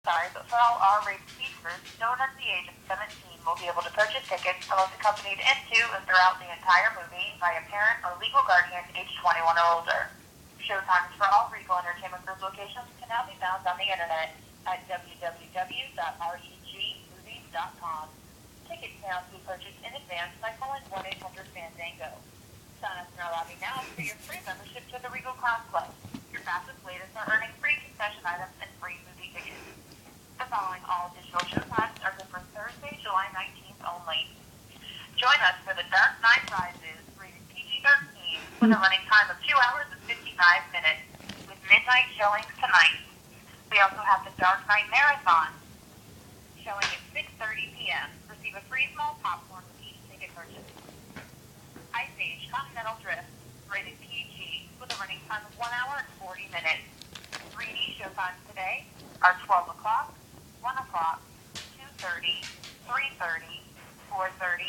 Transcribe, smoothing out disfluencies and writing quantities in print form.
Sorry, but for all R-rated features, no one under the age of 17 will be able to purchase tickets unless accompanied into and throughout the entire movie by a parent or legal guardian aged 21 or older. Showtimes for all Regal Entertainment Group locations can now be found on the internet at www.regmovies.com. Tickets can also be purchased in advance by calling 1-800-FANDANGO. Sign up in our lobby now for your free membership to the Regal Clown Club. Your fastest latest are earning free concession items and free movie tickets. The following all digital showtimes are good for Thursday, July 19th only. Join us for The Dark Knight Rises, rated PG-13, with a running time of 2 hours and 55 minutes, with midnight showings tonight. We also have The Dark Knight Marathon, showing at 6:30 p.m. Receive a free small popcorn with each ticket purchase. Ice Age Continental Drift, rated PG, with a running time of 1 hour and 40 minutes. 3D showtimes today are 12 o'clock, 1 o'clock, 2:30, 3:30, 4:30,